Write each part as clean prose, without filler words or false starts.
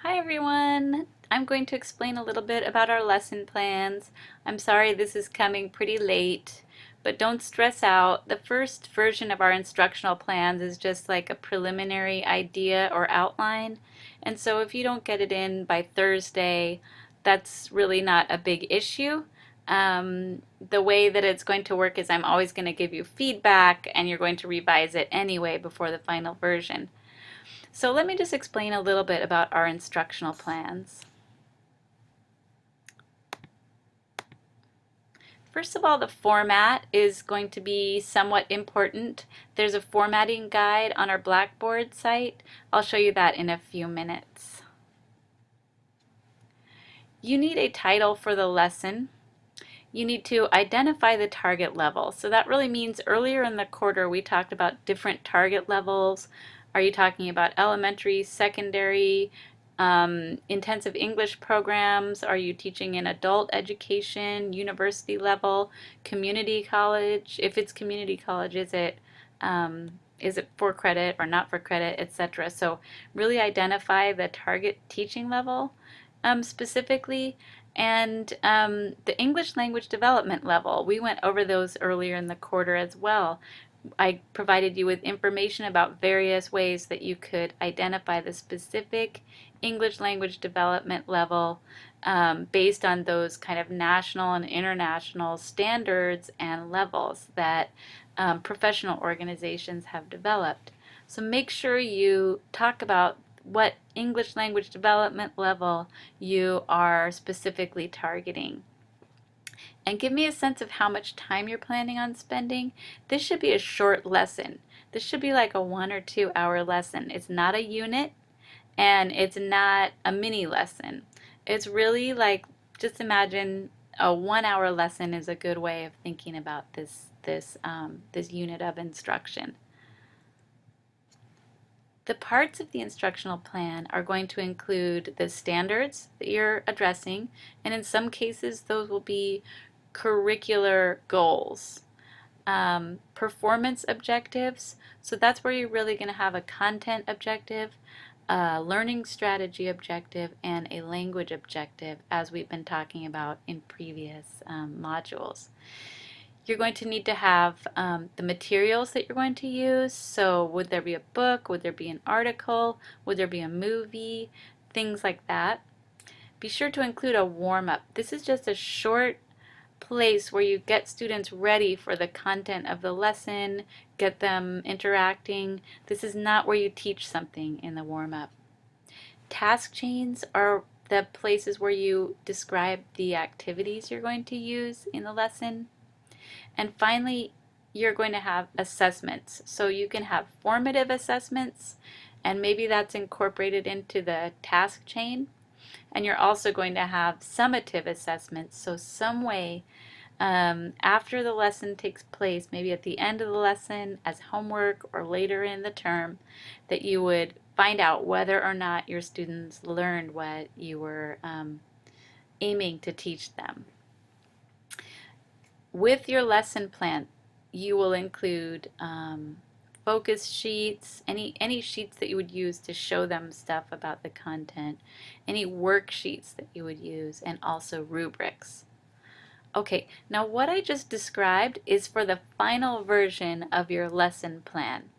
Hi everyone! I'm going to explain a little bit about our lesson plans. I'm sorry this is coming pretty late, but don't stress out. The first version of our instructional plans is just like a preliminary idea or outline, and so if you don't get it in by Thursday, that's really not a big issue. The way that it's going to work is I'm always going to give you feedback and you're going to revise it anyway before the final version. So let me just explain a little bit about our instructional plans. First of all, the format is going to be somewhat important. There's a formatting guide on our Blackboard site. I'll show you that in a few minutes. You need a title for the lesson. You need to identify the target level. So that really means earlier in the quarter we talked about different target levels. Are you talking about elementary, secondary, intensive English programs? Are you teaching in adult education, university level, community college? If it's community college, is it for credit or not for credit, etc. So really identify the target teaching level specifically. And the English language development level, we went over those earlier in the quarter as well. I provided you with information about various ways that you could identify the specific English language development level based on those kind of national and international standards and levels that professional organizations have developed. So make sure you talk about what English language development level you are specifically targeting. And give me a sense of how much time you're planning on spending. This should be a short lesson. This should be like a 1 or 2 hour lesson. It's not a unit and it's not a mini lesson. It's really like, just imagine a 1 hour lesson is a good way of thinking about this unit of instruction. The parts of the instructional plan are going to include the standards that you're addressing, and in some cases those will be curricular goals. Performance objectives, so that's where you're really going to have a content objective, a learning strategy objective, and a language objective, as we've been talking about in previous modules. You're going to need to have the materials that you're going to use. So would there be a book? Would there be an article? Would there be a movie? Things like that. Be sure to include a warm-up. This is just a short place where you get students ready for the content of the lesson, get them interacting. This is not where you teach something in the warm-up. Task chains are the places where you describe the activities you're going to use in the lesson. And finally, you're going to have assessments. So you can have formative assessments, and maybe that's incorporated into the task chain. And you're also going to have summative assessments, so some way after the lesson takes place, maybe at the end of the lesson as homework or later in the term, that you would find out whether or not your students learned what you were aiming to teach them. With your lesson plan, you will include focus sheets, any sheets that you would use to show them stuff about the content, any worksheets that you would use, and also rubrics. Okay, now what I just described is for the final version of your lesson plan.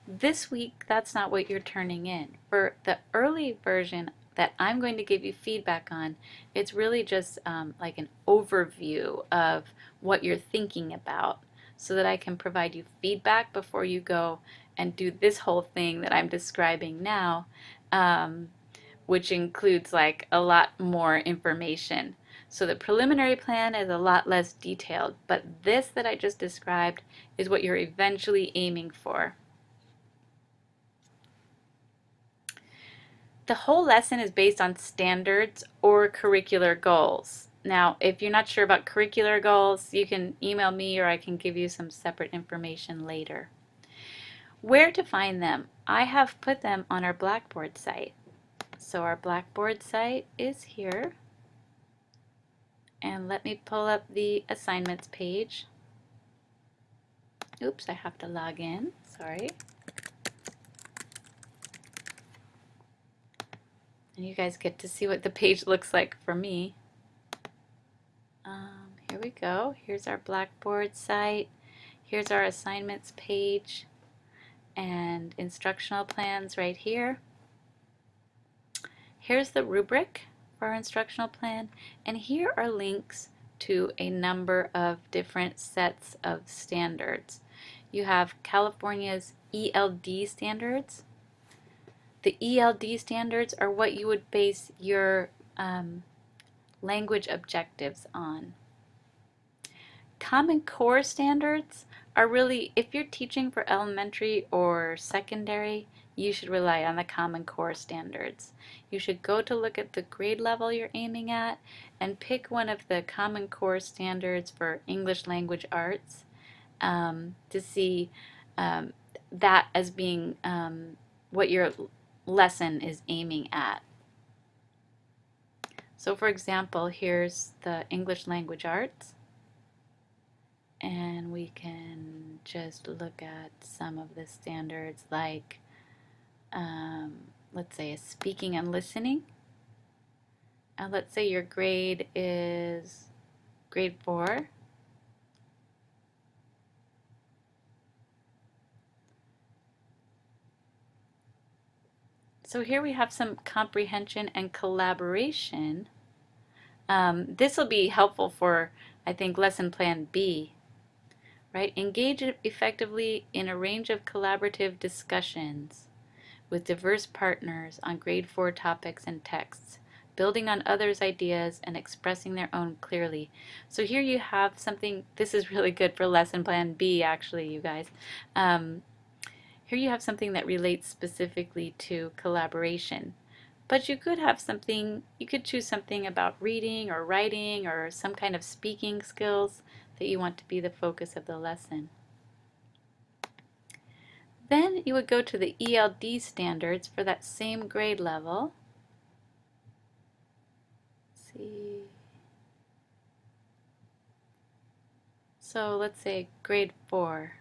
This week, that's not what you're turning in. For the early version that I'm going to give you feedback on, it's really just like an overview of what you're thinking about so that I can provide you feedback before you go and do this whole thing that I'm describing now, which includes like a lot more information. So the preliminary plan is a lot less detailed, but this that I just described is what you're eventually aiming for. The whole lesson is based on standards or curricular goals. Now, if you're not sure about curricular goals, you can email me or I can give you some separate information later. Where to find them? I have put them on our Blackboard site. So our Blackboard site is here. And let me pull up the assignments page. Oops, I have to log in. Sorry. And you guys get to see what the page looks like for me. Here we go. Here's our Blackboard site. Here's our assignments page and instructional plans right here. Here's the rubric for our instructional plan, and here are links to a number of different sets of standards. You have California's ELD standards. The ELD standards are what you would base your language objectives on. Common Core standards are really, if you're teaching for elementary or secondary, you should rely on the Common Core standards. You should go to look at the grade level you're aiming at and pick one of the Common Core standards for English language arts to see that as being what your lesson is aiming at. So for example, here's the English language arts. And we can just look at some of the standards like, let's say, a speaking and listening. And let's say your grade is grade 4. So here we have some comprehension and collaboration. This will be helpful for, I think, lesson plan B. Right? Engage effectively in a range of collaborative discussions with diverse partners on grade 4 topics and texts, building on others' ideas and expressing their own clearly. So here you have something, this is really good for lesson plan B actually, you guys. Here you have something that relates specifically to collaboration. But you could have something, you could choose something about reading or writing or some kind of speaking skills that you want to be the focus of the lesson. Then you would go to the ELD standards for that same grade level. Let's see. So let's say grade 4.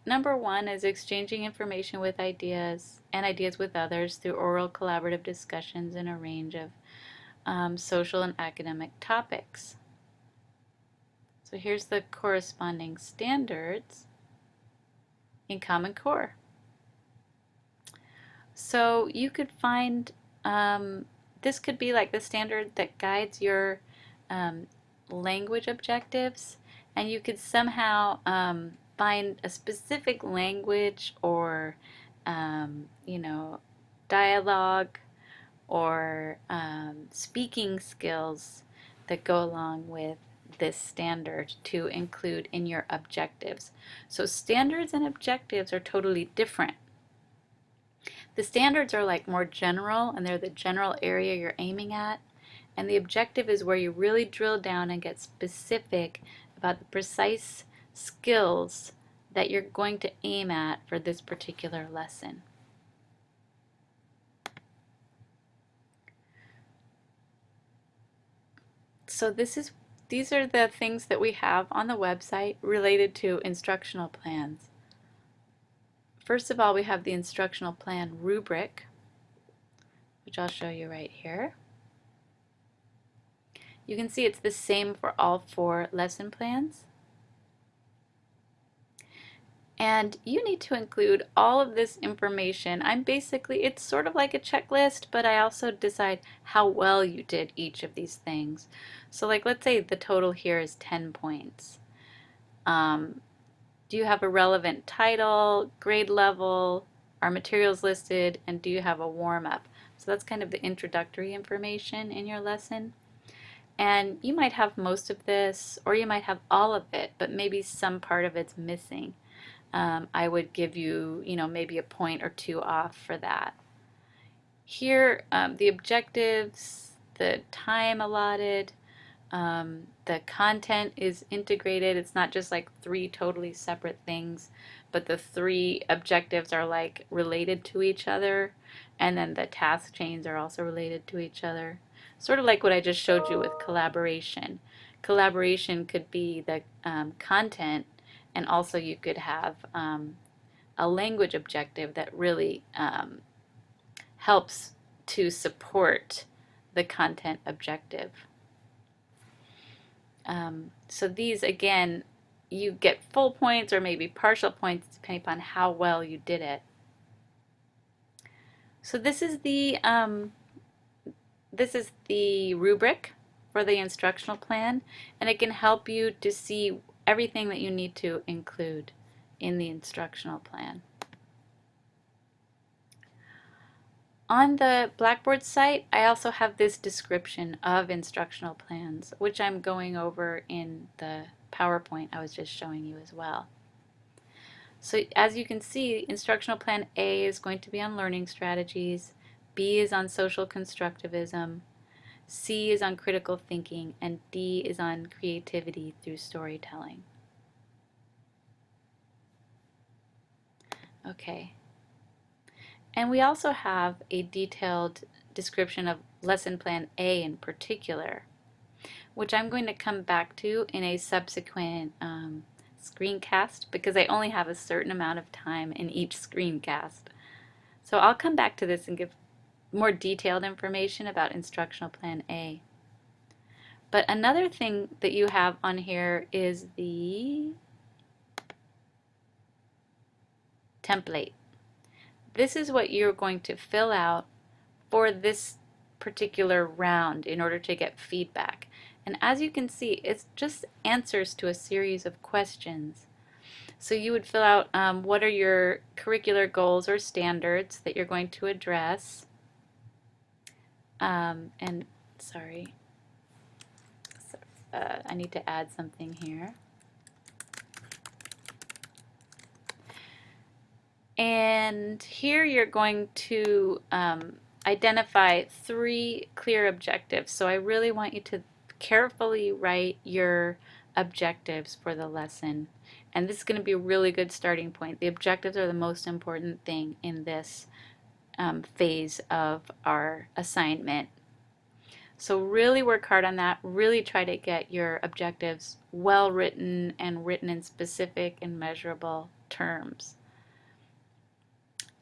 Number 1 is exchanging information with ideas and ideas with others through oral collaborative discussions in a range of social and academic topics. So here's the corresponding standards in Common Core. So you could find, this could be like the standard that guides your language objectives, and you could somehow find a specific language or dialogue or speaking skills that go along with this standard to include in your objectives. So standards and objectives are totally different. The standards are like more general, and they're the general area you're aiming at, and the objective is where you really drill down and get specific about the precise skills that you're going to aim at for this particular lesson. So these are the things that we have on the website related to instructional plans. First of all, we have the instructional plan rubric, which I'll show you right here. You can see it's the same for all 4 lesson plans. And you need to include all of this information. It's sort of like a checklist, but I also decide how well you did each of these things. So like, let's say the total here is 10 points. Do you have a relevant title, grade level, are materials listed, and do you have a warm-up? So that's kind of the introductory information in your lesson. And you might have most of this, or you might have all of it, but maybe some part of it's missing. I would give you, maybe a point or 2 off for that. Here, the objectives, the time allotted, the content is integrated. It's not just like 3 totally separate things, but the 3 objectives are like related to each other, and then the task chains are also related to each other. Sort of like what I just showed you with collaboration. Collaboration could be the content, And also you could have a language objective that really helps to support the content objective. So these, again, you get full points or maybe partial points depending upon how well you did it. So this is the rubric for the instructional plan, and it can help you to see everything that you need to include in the instructional plan. On the Blackboard site, I also have this description of instructional plans, which I'm going over in the PowerPoint I was just showing you as well. So as you can see, instructional plan A is going to be on learning strategies, B is on social constructivism, C is on critical thinking, and D is on creativity through storytelling. Okay. And we also have a detailed description of lesson plan A in particular, which I'm going to come back to in a subsequent screencast because I only have a certain amount of time in each screencast. So I'll come back to this and give more detailed information about instructional plan A. But another thing that you have on here is the template. This is what you're going to fill out for this particular round in order to get feedback. And as you can see, it's just answers to a series of questions. So you would fill out what are your curricular goals or standards that you're going to address. And sorry, I need to add something here. And here you're going to identify 3 clear objectives. So I really want you to carefully write your objectives for the lesson. And this is going to be a really good starting point. The objectives are the most important thing in this phase of our assignment. So really work hard on that. Really try to get your objectives well written and written in specific and measurable terms.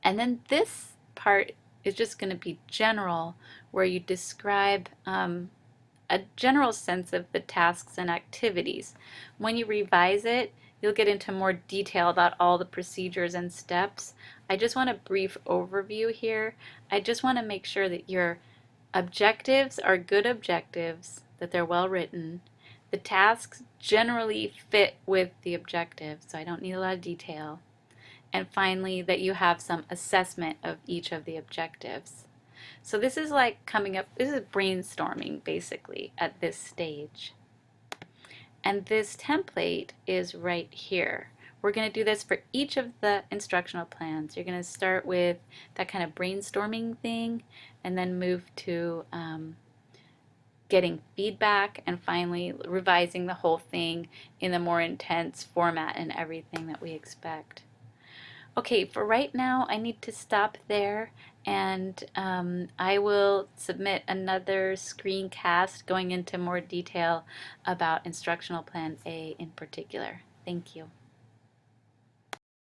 And then this part is just going to be general, where you describe a general sense of the tasks and activities. When you revise it, you'll get into more detail about all the procedures and steps. I just want a brief overview here. I just want to make sure that your objectives are good objectives, that they're well written. The tasks generally fit with the objective, so I don't need a lot of detail. And finally, that you have some assessment of each of the objectives. So this is like coming up, this is brainstorming basically at this stage. And this template is right here. We're going to do this for each of the instructional plans. You're going to start with that kind of brainstorming thing and then move to getting feedback and finally revising the whole thing in the more intense format and everything that we expect. Okay, for right now, I need to stop there, and I will submit another screencast going into more detail about Instructional Plan A in particular. Thank you.